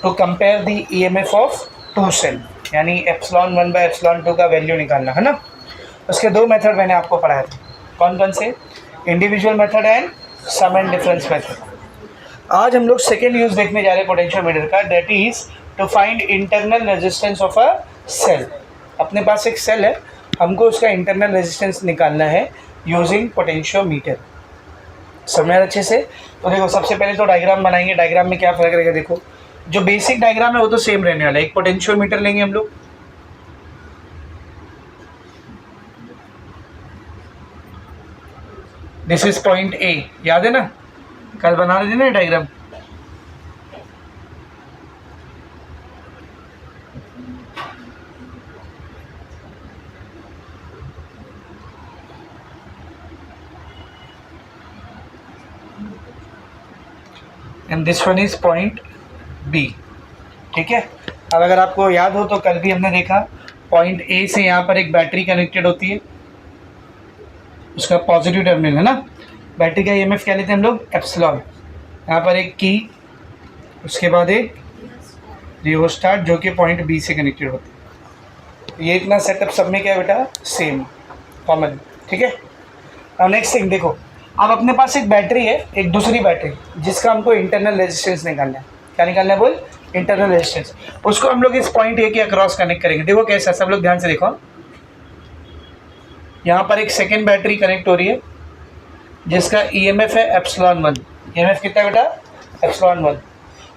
To compare the EMF of two cell, यानी epsilon 1 by epsilon 2 का value निकालना है ना। उसके दो मेथड मैंने आपको पढ़ाए थे, कौन कौन से, individual method and sum and difference method. आज हम लोग सेकेंड यूज देखने जा रहे हैं पोटेंशियोमीटर का, that is to find internal resistance of a cell. अपने पास एक सेल है, हमको उसका इंटरनल रेजिस्टेंस निकालना है यूजिंग पोटेंशियोमीटर। समझ अच्छे से। तो देखो सबसे पहले तो डायग्राम बनाएंगे, डायग्राम में क्या फर्क रहेगा, देखो जो बेसिक डायग्राम है वो तो सेम रहने वाला है। एक पोटेंशियोमीटर लेंगे हम लोग, दिस इज पॉइंट ए, याद है ना, कल बना रहे थे ना diagram. And this one is point B, ठीक है। अब अगर आपको याद हो तो कल भी हमने देखा, पॉइंट ए से यहाँ पर एक बैटरी कनेक्टेड होती है, उसका पॉजिटिव टर्मिनल है ना। बैटरी का ईएमएफ क्या लेते हैं हम लोग, एप्सिलॉन। यहाँ पर एक की, उसके बाद एक रियोस्टाट जो कि पॉइंट बी से कनेक्टेड होती है। ये इतना सेटअप सब में क्या है बेटा, सेम कॉमन, ठीक है। अब नेक्स्ट थिंग देखो, अब अपने पास एक बैटरी है, एक दूसरी बैटरी जिसका हमको इंटरनल रेजिस्टेंस निकालना है। क्या निकालना है बोल, इंटरनल रेजिस्टेंस। उसको हम लोग इस पॉइंट ए के अक्रॉस कनेक्ट करेंगे। देखो कैसा, सब लोग ध्यान से देखो, यहाँ पर एक सेकेंड बैटरी कनेक्ट हो रही है जिसका ईएमएफ है एप्सिलॉन 1। ईएमएफ कितना है बेटा, एप्सिलॉन 1।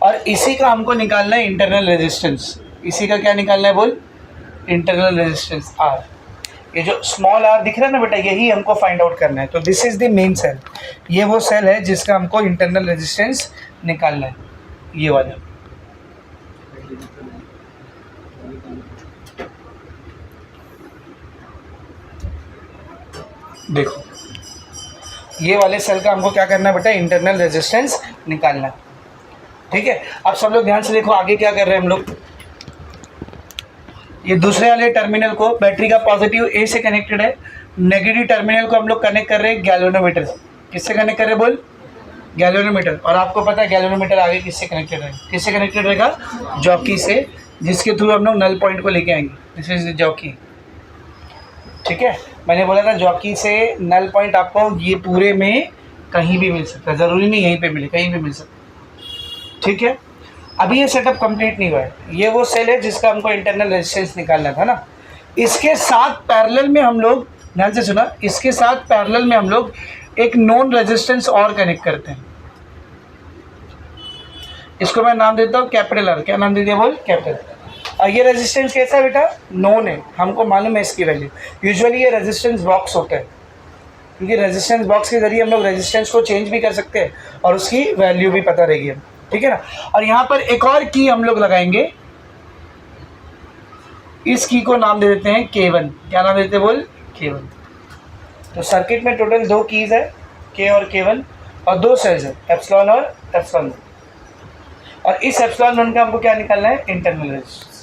और इसी का हमको निकालना है इंटरनल रेजिस्टेंस। इसी का क्या निकालना है बोल, इंटरनल रेजिस्टेंस आर। ये जो स्मॉल आर दिख रहा है ना बेटा, यही हमको फाइंड आउट करना है। तो this is the main cell, ये वो सेल है जिसका हमको इंटरनल रेजिस्टेंस निकालना है, ये वाला। देखो ये वाले सेल का हमको क्या करना है बेटा, इंटरनल रेजिस्टेंस निकालना है, ठीक है। अब सब लोग ध्यान से देखो, आगे क्या कर रहे हैं हम लोग, ये दूसरे वाले टर्मिनल को, बैटरी का पॉजिटिव ए से कनेक्टेड है, नेगेटिव टर्मिनल को हम लोग कनेक्ट कर रहे हैं गैल्वेनोमीटर से। किससे कनेक्ट कर रहे हैं बोल, गैल्वेनोमीटर। और आपको पता है गैल्वेनोमीटर आगे किससे कनेक्टेड रहेगा, किससे कनेक्टेड रहेगा, जॉकी से, जिसके थ्रू हम लोग नल पॉइंट को लेके आएंगे। दिस इज जॉकी, ठीक है। मैंने बोला था जॉकी से नल पॉइंट आपको ये पूरे में कहीं भी मिल सकता है, ज़रूरी नहीं यहीं पे मिले, कहीं भी मिल सकता है, ठीक है। अभी ये सेटअप कंप्लीट नहीं हुआ है। ये वो सेल है जिसका हमको इंटरनल रेजिस्टेंस निकालना था ना। इसके साथ पैरेलल में हम लोग, ध्यान से सुना, इसके साथ पैरेलल में हम लोग एक नॉन रेजिस्टेंस और कनेक्ट करते हैं। इसको मैं नाम देता हूँ कैपिटल आर। क्या नाम दे दिया बोल, कैपिटल। और ये रेजिस्टेंस कैसा है बेटा, नोन है, हमको मालूम है इसकी वैल्यू। यूजुअली ये रेजिस्टेंस बॉक्स होता है, क्योंकि रेजिस्टेंस बॉक्स के जरिए हम लोग रेजिस्टेंस को चेंज भी कर सकते हैं और उसकी वैल्यू भी पता रहेगी, ठीक है ना। और यहाँ पर एक और की हम लोग लगाएंगे, इस की को नाम दे देते हैं K1। क्या नाम देते हैं बोल, K1। तो सर्किट में टोटल दो कीज है, K और K1, और दो सेल्स है, एप्सिलॉन और एप्सिलॉन 1। और इस एप्सिलॉन 1 का हमको क्या निकालना है, internal resistance.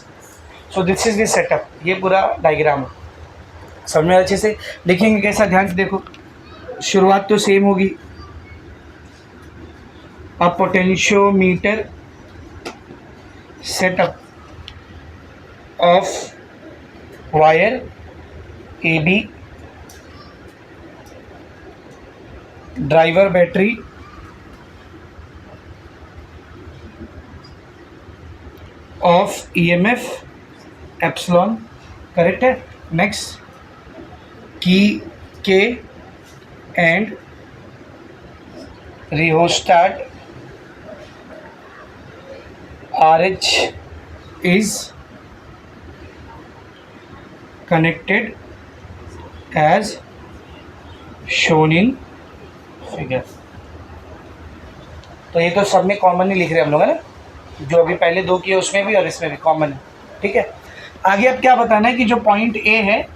So this is the setup, ये पूरा डायग्राम है। समझ में अच्छे से देखेंगे कैसा, ध्यान से देखो। शुरुआत तो सेम होगी, a potentiometer setup of wire AB, driver battery, of EMF epsilon, correct है। नेक्स्ट की K and rheostat RH is connected as shown in figure। तो ये तो सब में कॉमन ही लिख रहे हैं हम लोग, है ना, जो अभी पहले दो किए उसमें भी और इसमें भी कॉमन है, ठीक है। आगे अब क्या बताना है कि जो पॉइंट ए है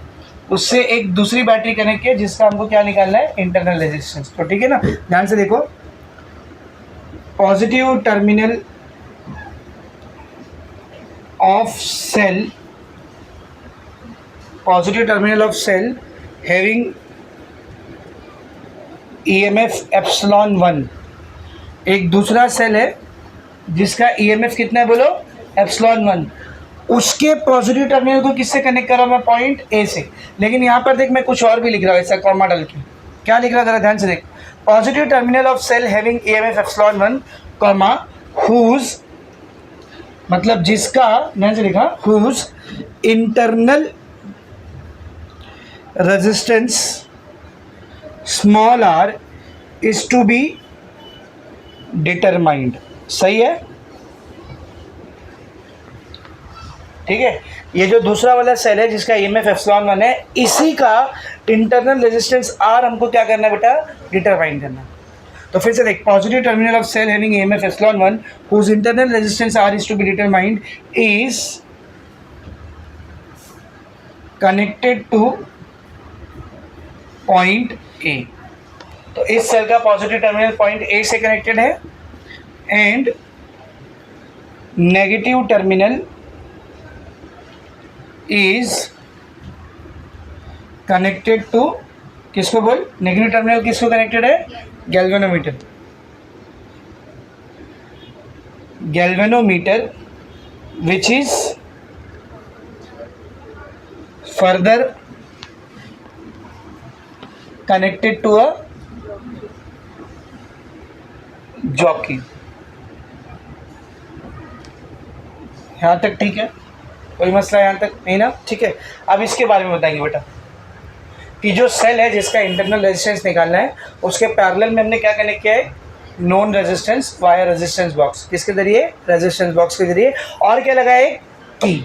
उससे एक दूसरी बैटरी कनेक्ट किया जिसका हमको क्या निकालना है, इंटरनल रेजिस्टेंस। तो ठीक है ना, ध्यान से देखो, positive terminal of cell, positive terminal of cell having EMF epsilon 1, एक दूसरा सेल है जिसका ईएमएफ कितना है बोलो, एप्सिलॉन 1, उसके पॉजिटिव टर्मिनल को किससे कनेक्ट कर रहा हूँ मैं, पॉइंट ए से। लेकिन यहाँ पर देख मैं कुछ और भी लिख रहा हूँ ऐसा कॉमा डाल के। क्या लिख रहा है जरा ध्यान से देख, positive terminal of cell having EMF epsilon 1 comma whose, मतलब जिसका, ध्यान से लिखा, whose internal resistance small r is to be determined. सही है, ठीक है। ये जो दूसरा वाला सेल है जिसका ईएमएफ एप्सिलॉन 1 है, इसी का इंटरनल रेजिस्टेंस आर हमको क्या करना है बेटा, डिटरमाइन करना। तो फिर से देख, positive terminal of cell having EMF epsilon 1 whose internal resistance r is to be determined is connected to point A. तो इस सेल का पॉजिटिव टर्मिनल पॉइंट ए से कनेक्टेड है and negative terminal is connected to, किसको बोल, negative terminal किसको connected है, galvanometer. Galvanometer which is further connected to a jockey. यहां तक ठीक है, कोई मसला यहाँ तक नहीं ना, ठीक है। अब इसके बारे में बताएंगे बेटा कि जो सेल है जिसका इंटरनल रेजिस्टेंस निकालना है, उसके पैरेलल में हमने क्या कनेक्ट किया है, non resistance via resistance box. किसके जरिए, रेजिस्टेंस बॉक्स के जरिए। और क्या लगा है, की,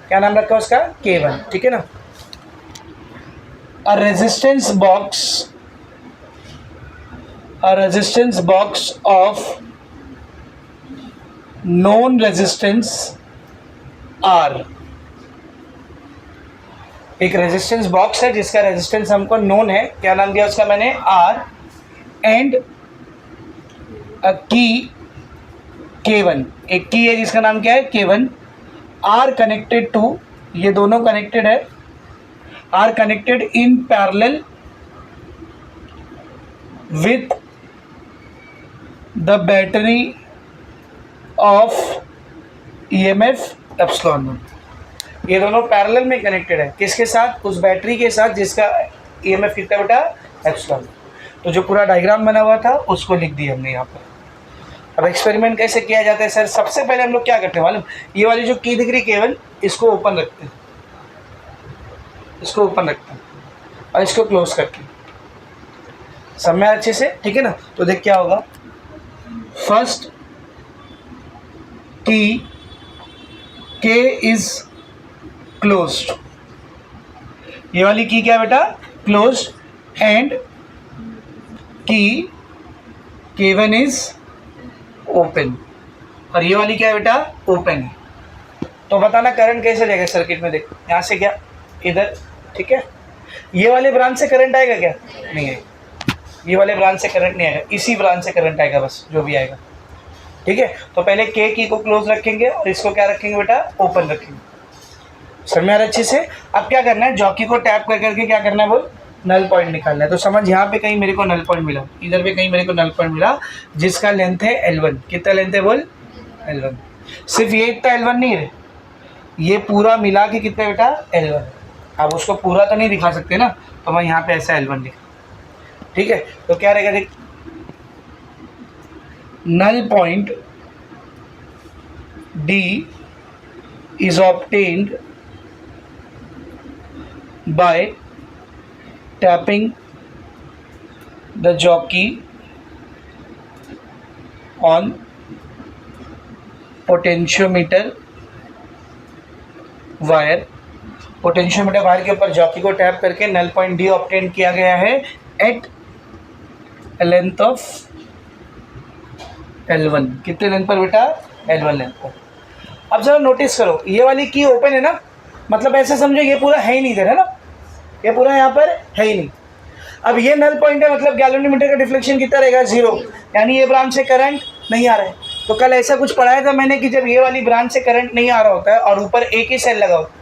क्या नाम रखा उसका, K1, ठीक है ना। A resistance box of non resistance R, एक रेजिस्टेंस बॉक्स है जिसका रेजिस्टेंस हमको नोन है, क्या नाम दिया उसका मैंने, आर, एंड अ की K1, एक की है जिसका नाम क्या है, K1, आर कनेक्टेड टू, ये दोनों कनेक्टेड है, are connected in parallel with the battery of EMF epsilon 1। ये दोनों पैरेलल में कनेक्टेड है, किसके साथ, उस बैटरी के साथ जिसका ईएमएफ कितना बेटा, एप्सिलॉन। तो जो पूरा डायग्राम बना हुआ था उसको लिख दिया हमने यहाँ पर। अब एक्सपेरिमेंट कैसे किया जाता है सर, सबसे पहले हम लोग क्या करते हैं मालूम, ये वाली जो की दिख रही केवल, इसको ओपन रखते हैं, इसको ओपन रखते हैं और इसको क्लोज करते हैं, समझ अच्छे से, ठीक है ना। तो देख क्या होगा, फर्स्ट की K इज क्लोज्ड, ये वाली की क्या है बेटा, क्लोज्ड, एंड की K1 इज ओपन, और ये वाली क्या है बेटा, ओपन है। तो बताना करंट कैसे जाएगा सर्किट में, देख यहाँ से क्या इधर, ठीक है। ये वाले ब्रांच से करंट आएगा क्या, नहीं आएगा, ये वाले ब्रांच से करंट नहीं आएगा, इसी ब्रांच से करंट आएगा बस, जो भी आएगा, ठीक है। तो पहले K की को क्लोज रखेंगे और इसको क्या रखेंगे बेटा, ओपन रखेंगे, समझ में आ रहा अच्छे से। अब क्या करना है, जॉकी को टैप कर करके क्या करना है बोल, नल पॉइंट निकालना है। तो समझ यहाँ पे कहीं मेरे को नल पॉइंट मिला, इधर पे कहीं मेरे को नल पॉइंट मिला, जिसका लेंथ है L1। कितना लेंथ है बोल, L1। सिर्फ ये इतना L1 नहीं है, ये पूरा मिला के कितना बेटा, L1। अब उसको पूरा तो नहीं दिखा सकते ना, तो मैं यहाँ पे ऐसा L1 लिखा, ठीक है। तो क्या रहेगा देख, null point D is obtained by tapping the jockey on potentiometer wire. Potentiometer wire के ऊपर जॉकी को टैप करके नल पॉइंट डी ऑब्टेन किया गया है एट लेंथ ऑफ L1। कितने लेंथ पर बेटा, L1 लेंथ पर। अब जरा नोटिस करो, ये वाली की ओपन है ना, मतलब ऐसे समझो ये पूरा है ही नहीं इधर, है ना, ये पूरा यहाँ पर है ही नहीं। अब ये नल पॉइंट है, मतलब गैल्वेनोमीटर का डिफ्लेक्शन कितना रहेगा, 0, यानी ये ब्रांच से करंट नहीं आ रहा है। तो कल ऐसा कुछ पढ़ाया था मैंने कि जब ये वाली ब्रांच से करंट नहीं आ रहा होता है और ऊपर एक ही सेल लगा होता है,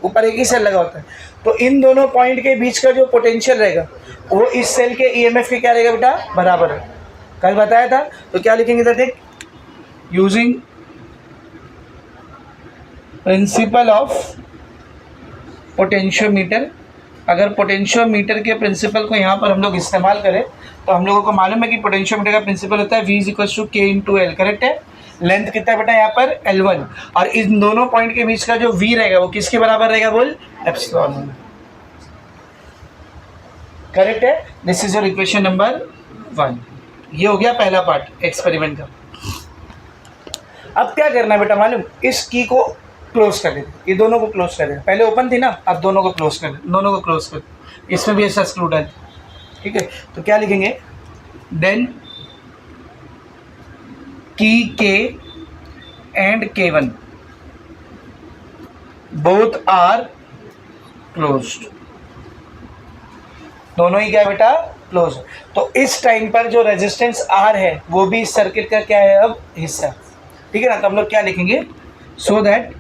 ऊपर एक ही सेल लगा होता है, तो इन दोनों पॉइंट के बीच का जो पोटेंशियल रहेगा वो इस सेल के ईएमएफ के क्या रहेगा बेटा, बराबर है। कल बताया था। तो क्या लिखेंगे इधर देख, यूजिंग प्रिंसिपल ऑफ पोटेंशियोमीटर। अगर पोटेंशियोमीटर के प्रिंसिपल को यहाँ पर हम लोग इस्तेमाल करें तो हम लोगों को मालूम है कि पोटेंशियोमीटर का प्रिंसिपल होता है V equals to K into L, correct है। लेंथ कितना बेटा यहाँ पर L1, और इन दोनों पॉइंट के बीच का जो V रहेगा वो किसके बराबर रहेगा बोल, एप्सिलॉन, करेक्ट है। This is your equation number 1। ये हो गया पहला पार्ट एक्सपेरिमेंट का। अब क्या करना है बेटा मालूम, इस की को क्लोज कर देते, ये दोनों को क्लोज कर देते, पहले ओपन थी ना, अब दोनों को क्लोज कर दे, दोनों को क्लोज कर, इसमें भी ऐसा एक्सक्लूड है, ठीक है। तो क्या लिखेंगे, देन की के and K1 both are closed, दोनों ही क्या बेटा क्लोज। तो इस टाइम पर जो रेजिस्टेंस R है वो भी इस सर्किट का क्या है अब हिस्सा, ठीक है ना। तो हम लोग क्या लिखेंगे, so that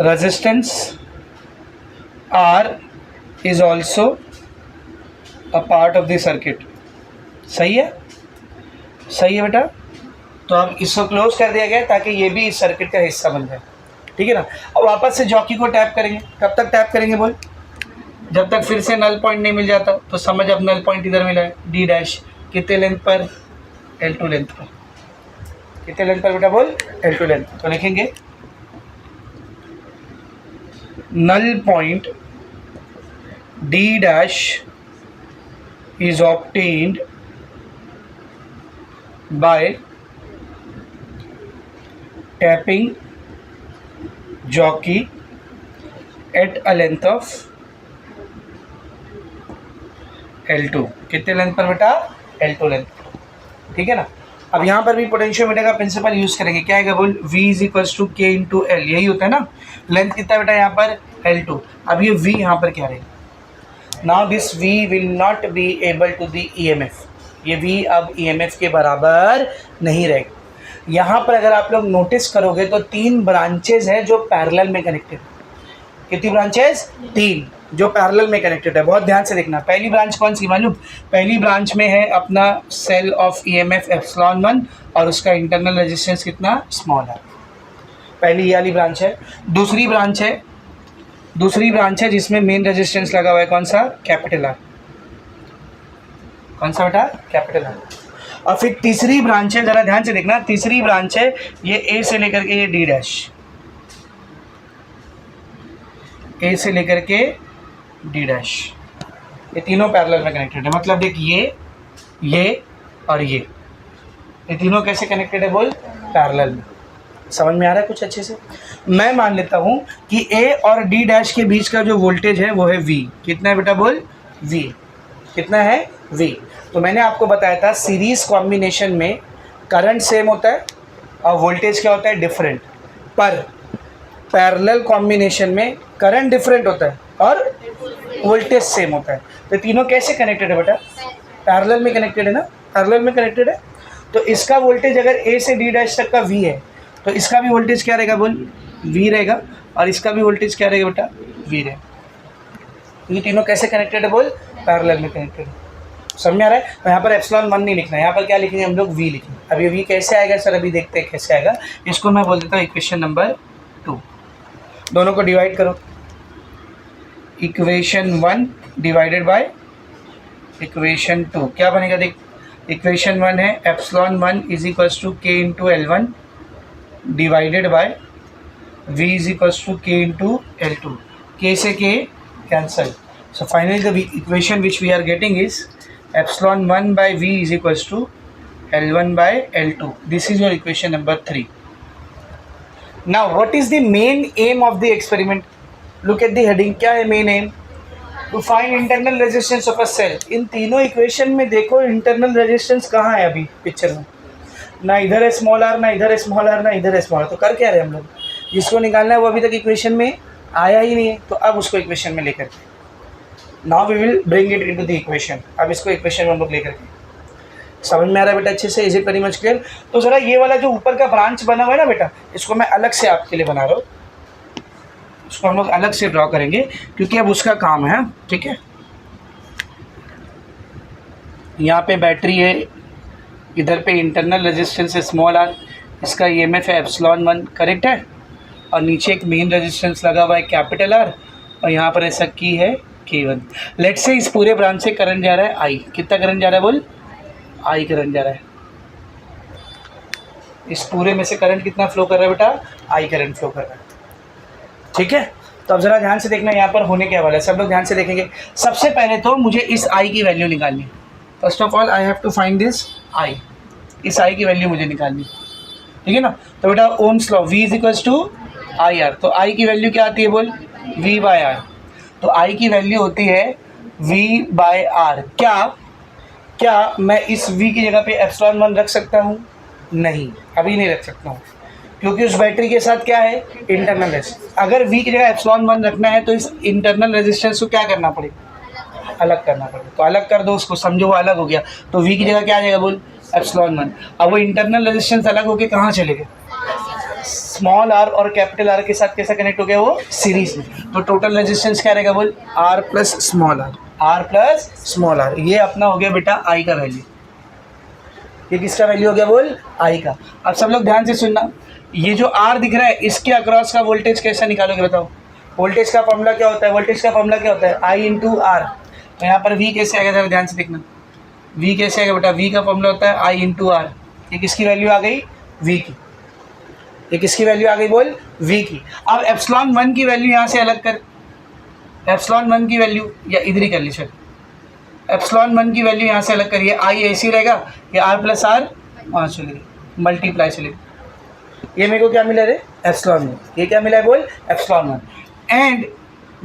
resistance R is also a part of the circuit. सही है, सही है बेटा। तो अब इसको क्लोज कर दिया गया ताकि ये भी इस सर्किट का हिस्सा बन जाए, ठीक है ना। अब वापस से जॉकी को टैप करेंगे, कब तक टैप करेंगे बोल, जब तक फिर से नल पॉइंट नहीं मिल जाता। तो समझ, अब नल पॉइंट इधर मिला है डी डैश, कितने लेंथ पर, L2 लेंथ पर, कितने लेंथ पर बेटा बोल, L2 लेंथ। तो लिखेंगे null point D dash is obtained by tapping jockey at a length of L2। कितने लेंथ पर बेटा, L2 लेंथ, ठीक है ना। अब यहाँ पर भी पोटेंशियोमीटर का प्रिंसिपल यूज करेंगे, क्या है बोल, V is equals to K into L, यही होता है ना। लेंथ कितना बेटा यहाँ पर L2, अब ये V यहाँ पर क्या रहेगा, now this V will not be able to the EMF, ये V अब EMF के बराबर नहीं रहेगा। यहाँ पर अगर आप लोग नोटिस करोगे तो 3 ब्रांचेज हैं जो पैरेलल में कनेक्टेड, कितनी ब्रांचेस, 3 जो पैरेलल में कनेक्टेड है। बहुत ध्यान से देखना, पहली ब्रांच कौन सी मालूम, पहली ब्रांच में है अपना सेल ऑफ EMF एप्सिलॉन 1 और उसका इंटरनल रेजिस्टेंस कितना स्मॉल है, पहली ये वाली ब्रांच है। दूसरी ब्रांच है जिसमें मेन रेजिस्टेंस लगा हुआ है, कौन सा, कैपिटल R, कौन सा बेटा, कैपिटल R। और फिर तीसरी ब्रांच है, जरा ध्यान से देखना, तीसरी ब्रांच है ये A से लेकर के ये D डैश, A से लेकर के D डैश, ये तीनों पैरेलल में कनेक्टेड है। मतलब देख ये और ये तीनों कैसे कनेक्टेड है बोल, पैरेलल में। समझ में आ रहा है कुछ अच्छे से। मैं मान लेता हूँ कि A और D डैश के बीच का जो वोल्टेज है वो है V, कितना है बेटा बोल, V कितना है, V। तो मैंने आपको बताया था सीरीज कॉम्बिनेशन में करंट सेम होता है और वोल्टेज क्या होता है, डिफरेंट, पर पैरेलल कॉम्बिनेशन में करंट डिफरेंट होता है और वोल्टेज सेम होता है। तो तीनों कैसे कनेक्टेड है बेटा, पैरेलल में कनेक्टेड है ना, पैरेलल में कनेक्टेड है। तो इसका वोल्टेज अगर A से D डैश तक का V है तो इसका भी वोल्टेज क्या रहेगा बोल, V रहेगा, और इसका भी वोल्टेज क्या रहेगा बेटा, V रहेगा। ये तीनों कैसे कनेक्टेड है बोल, पैरेलल में कनेक्टेड है। समझ में आ रहा है। तो यहाँ पर एप्सिलॉन 1 नहीं लिखना है, यहाँ पर क्या लिखेंगे हम लोग, V लिखेंगे। अब ये V कैसे आएगा सर, अभी देखते हैं कैसे आएगा। इसको मैं बोल देता हूँ इक्वेशन नंबर 2, दोनों को डिवाइड करो, इक्वेशन 1 डिवाइडेड बाय इक्वेशन 2, क्या बनेगा देख, इक्वेशन 1 है epsilon 1 is equals to K into L1 divided by V is equals to K into L2, K से K cancel. So finally the equation which we are getting is epsilon 1 by V is equals to L1 by L2. This is your equation number 3. Now what is the main aim of the experiment? Look at the heading, क्या है main aim? To find internal resistance of a cell. इन तीनों equation में देखो internal resistance कहाँ है अभी picture में, ना इधर है स्मॉल आर, ना इधर है स्मॉल आर, ना इधर है स्मॉल आर। तो कर क्या रहे हम लोग, जिसको निकालना है वो अभी तक इक्वेशन में आया ही नहीं है, तो अब उसको इक्वेशन में लेकर के now we will bring it into the equation. अब इसको इक्वेशन में हम लोग लेकर के, समझ में आ रहा है बेटा अच्छे से, is it very much clear. तो ज़रा ये वाला जो ऊपर का ब्रांच बना हुआ है ना बेटा, इसको मैं अलग से आपके लिए बना रहा हूँ, इसको हम लोग अलग से ड्रॉ करेंगे क्योंकि अब उसका काम है, ठीक है। यहाँ पे बैटरी है, इधर पे इंटरनल रेजिस्टेंस है स्मॉल आर, इसका ईएमएफ है एप्सिलॉन 1, करेक्ट है। और नीचे एक मेन रेजिस्टेंस लगा हुआ है कैपिटल आर, और यहाँ पर ऐसा की है K1। लेट्स से इस पूरे ब्रांच से करंट जा रहा है आई, कितना करंट जा रहा है बोल, आई करंट जा रहा है। इस पूरे में से करंट कितना फ्लो कर रहा है बेटा, आई करंट फ्लो कर रहा है, ठीक है। तो अब ज़रा ध्यान से देखना यहाँ पर होने क्या वाला है, सब लोग ध्यान से देखेंगे। सबसे पहले तो मुझे इस आई की वैल्यू निकालनी है। First of all I have to find this I, इस आई की वैल्यू मुझे निकालनी, ठीक है ना। तो बेटा Ohm's law V is equals to I R, तो आई की वैल्यू क्या आती है बोल, V बाय आर। तो आई की वैल्यू होती है V बाय आर। क्या मैं इस V की जगह पे एप्सिलॉन 1 रख सकता हूँ, नहीं अभी नहीं रख सकता हूँ, क्योंकि उस बैटरी के साथ क्या है, इंटरनल रेजिस्टेंस। अगर V की जगह एप्सिलॉन 1 रखना है तो इस इंटरनल रेजिस्टेंस को क्या करना पड़ेगा, अलग करना पड़ेगा। तो अलग कर दो उसको, समझो वो अलग हो गया, तो V की जगह क्या आ जाएगा बोल, एप्सिलॉन 1। अब वो इंटरनल रेजिस्टेंस अलग होकर कहाँ चले गए, स्मॉल आर और कैपिटल आर के साथ कैसा कनेक्ट हो गया, वो सीरीज में। तो टोटल रेजिस्टेंस क्या रहेगा बोल, R plus small r, R plus small r. ये अपना हो गया बेटा आई का वैल्यू। ये किसका वैल्यू हो गया बोल, आई का। अब सब लोग ध्यान से सुनना, ये जो R दिख रहा है इसके अक्रॉस का वोल्टेज कैसा निकालोगे बताओ। वोल्टेज का फॉर्मूला क्या होता है, वोल्टेज का फॉर्मूला क्या होता है, I इंटू आर। तो यहाँ पर V कैसे आएगा, जरा ध्यान से देखना, V कैसे आएगा बेटा, V का फॉर्मूला होता है I इंटू आर। ये किसकी वैल्यू आ गई, V की। ये किसकी वैल्यू आ गई बोल, V की। अब एप्सिलॉन 1 की वैल्यू यहाँ से अलग कर, एप्सिलॉन 1 की वैल्यू या इधर ही कर ली, चल एप्सिलॉन 1 की वैल्यू यहाँ से अलग करिए, आई ऐसी रहेगा, ये R प्लस आर वहाँ चलेगी, मल्टीप्लाई चलेगी। ये मेरे को क्या मिला रे, एप्सिलॉन 1। ये क्या मिला है बोल, एप्सिलॉन 1। एंड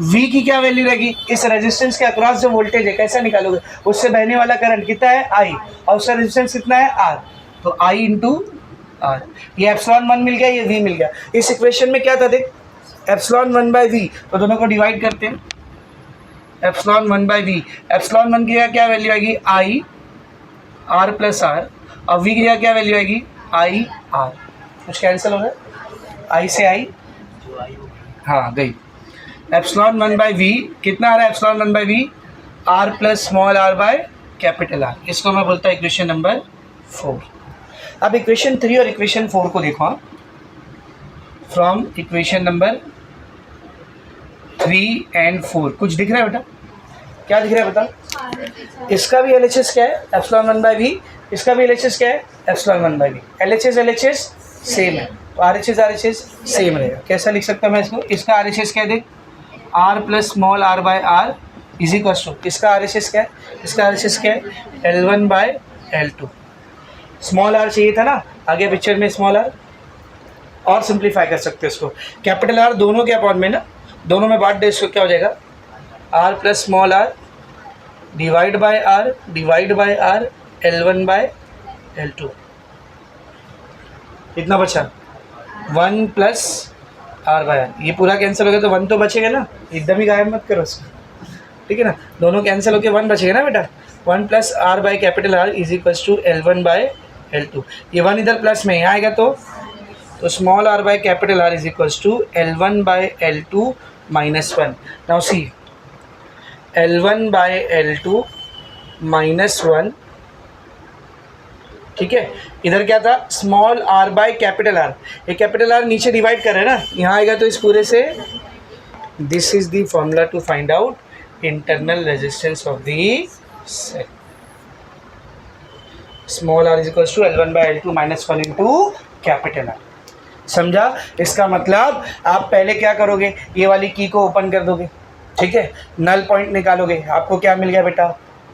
V की क्या वैल्यू रहेगी, इस रेजिस्टेंस के अक्रॉस जो वोल्टेज है कैसा निकालोगे, उससे बहने वाला करंट कितना है I, और उसका रेजिस्टेंस कितना है R, तो I इंटू आर। ये एप्सिलॉन 1 मिल गया, ये V मिल गया। इस इक्वेशन में क्या था देख, एप्सिलॉन 1 बाई V, तो दोनों को डिवाइड करते हैं, एप्सिलॉन 1 बाई V। एप्सिलॉन 1 की जगह क्या वैल्यू आएगी, I R प्लस आर, और V की जगह क्या वैल्यू आएगी, I R। कुछ कैंसिल हो गया, I से I, हाँ गई। एप्सिलॉन 1 बाई V कितना आ रहा है, epsilon 1 by V R plus small r by capital R। इसको मैं बोलता हूँ इक्वेशन नंबर 4। अब इक्वेशन 3 और इक्वेशन 4 को देखो, फ्रॉम इक्वेशन नंबर 3 एंड 4 कुछ दिख रहा है बेटा, क्या दिख रहा है बता। इसका भी LHS क्या है, एप्सिलॉन 1 बाई V, इसका भी LHS क्या है, epsilon 1 by V। LHS same है, तो RHS सेम रहेगा। कैसा लिख सकता हूँ मैं इसको, इसका RHS क्या है देख, R plus small r by R is equal to, इसका RHS क्या है, इसका RHS क्या है, L1 by L2। Small r चाहिए था ना, आगे पिक्चर में स्मॉल r, और सिंप्लीफाई कर सकते हैं इसको। कैपिटल R दोनों के अपॉन में ना, दोनों में बांट दे, इसको क्या हो जाएगा, R plus small r divide by R L1 by L2। कितना बचा, 1 प्लस R बाय R। ये पूरा कैंसिल हो गया तो 1 तो बचेगा ना, एकदम ही गायब मत करो उसको, ठीक है ना। दोनों कैंसिल होकर 1 बचेगा ना बेटा। 1 plus R by capital R is equals to L1 by L2। ये 1 इधर प्लस में यहाँ आएगा, तो small r by capital R is equals to L1 by L2 minus 1। Now see, L1 by L2 minus 1, ठीक है। इधर क्या था, small r by capital R। ये कैपिटल R नीचे डिवाइड कर रहे हैं ना, यहाँ आएगा तो इस पूरे से, this is the formula to find out internal resistance of the cell. Small r is equal to L1 by L2 minus 1 into capital R। समझा। इसका मतलब आप पहले क्या करोगे, ये वाली की को ओपन कर दोगे, ठीक है, नल पॉइंट निकालोगे, आपको क्या मिल गया बेटा,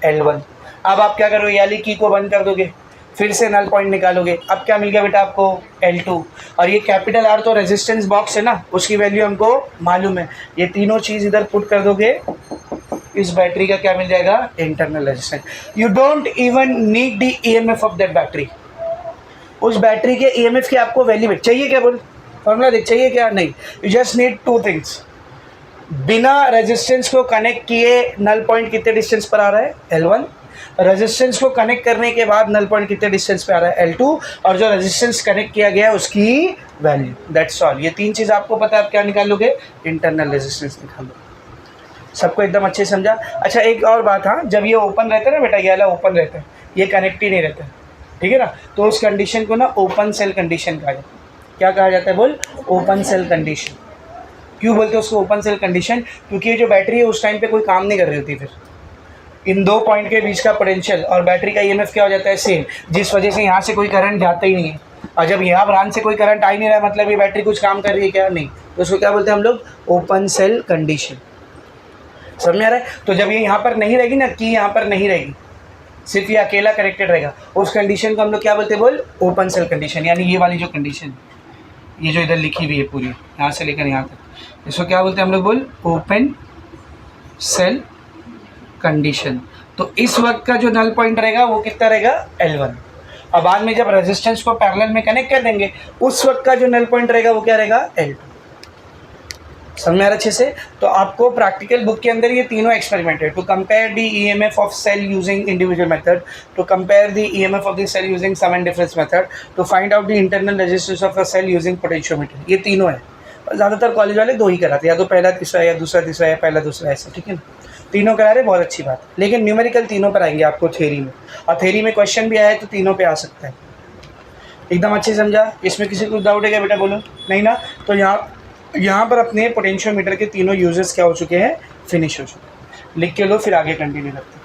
L1। अब आप क्या करोगे, ये वाली की को बंद कर दोगे, फिर से नल पॉइंट निकालोगे, अब क्या मिल गया बेटा आपको, L2। और ये कैपिटल R तो रेजिस्टेंस बॉक्स है ना, उसकी वैल्यू हमको मालूम है। ये तीनों चीज़ इधर पुट कर दोगे, इस बैटरी का क्या मिल जाएगा, internal resistance. You don't even need the EMF of that battery. उस बैटरी के EMF की आपको वैल्यू चाहिए क्या, बोल फॉर्मूला देख, चाहिए क्या, नहीं। You just need 2 things. बिना रेजिस्टेंस को कनेक्ट किए नल पॉइंट कितने डिस्टेंस पर आ रहा है, L1। रेजिस्टेंस को कनेक्ट करने के बाद नल पॉइंट कितने डिस्टेंस पे आ रहा है, L2। और जो रेजिस्टेंस कनेक्ट किया गया है उसकी वैल्यू, दैट्स ऑल। ये 3 चीज़ आपको पता है, आप क्या निकालोगे, इंटरनल रेजिस्टेंस निकालोगे। सबको एकदम अच्छे समझा। अच्छा एक और बात, हाँ, जब ये ओपन रहता है ना बेटा, ये वाला ओपन रहता है, ये कनेक्ट ही नहीं रहता है, ठीक है ना। तो उस कंडीशन को ना ओपन सेल कंडीशन कहा जाता है। क्या कहा जाता है बोल? Open cell condition. क्यों बोलते हैं उसको ओपन सेल कंडीशन? क्योंकि ये जो बैटरी है उस टाइम पे कोई काम नहीं कर रही होती, फिर इन दो पॉइंट के बीच का पोटेंशियल और बैटरी का ईएमएफ क्या हो जाता है? सेम, जिस वजह से यहाँ से कोई करंट जाता ही नहीं है। और जब यहाँ ब्रांच से कोई करंट आ ही नहीं रहा, मतलब ये बैटरी कुछ काम कर रही है क्या? नहीं। तो उसको क्या बोलते हैं हम लोग? Open cell condition. समझ में आ रहा है? तो जब ये यहाँ पर नहीं रहेगी ना, कि यहाँ पर नहीं रहेगी, सिर्फ ये अकेला कनेक्टेड रहेगा, उस कंडीशन को हम लोग क्या बोलते हैं बोल? Open cell condition. यानी ये वाली जो कंडीशन, ये जो इधर लिखी हुई है पूरी, यहाँ से लेकर यहाँ तक, इसको क्या बोलते हैं हम लोग बोल? Open cell condition. तो इस वक्त का जो नल पॉइंट रहेगा वो कितना रहेगा? L1। अब बाद में जब रेजिस्टेंस को पैरेलल में कनेक्ट कर देंगे, उस वक्त का जो नल पॉइंट रहेगा वो क्या रहेगा? L2। समझ में आ रहा अच्छे से? तो आपको प्रैक्टिकल बुक के अंदर ये तीनों एक्सपेरिमेंट है। To compare the EMF of cell using individual method, to compare the EMF of the cell using sum and difference method, to find out the internal resistance of a cell using potentiometer. ये तीनों है। ज़्यादातर college वाले दो ही कराते हैं, या तो पहला तीसरा, या दूसरा तीसरा, या पहला दूसरा, ऐसा। ठीक है ना? तीनों करा रहे, बहुत अच्छी बात। लेकिन न्यूमेरिकल तीनों पर आएंगे आपको थ्योरी में, और थ्योरी में क्वेश्चन भी आया है तो तीनों पे आ सकता है। एकदम अच्छे समझा? इसमें किसी को डाउट है क्या बेटा? बोलो। नहीं ना? तो यहाँ पर अपने पोटेंशियोमीटर के तीनों यूजेस क्या हो चुके हैं? फिनिश हो चुके हैं। लिख के लो, फिर आगे कंटिन्यू करते हैं।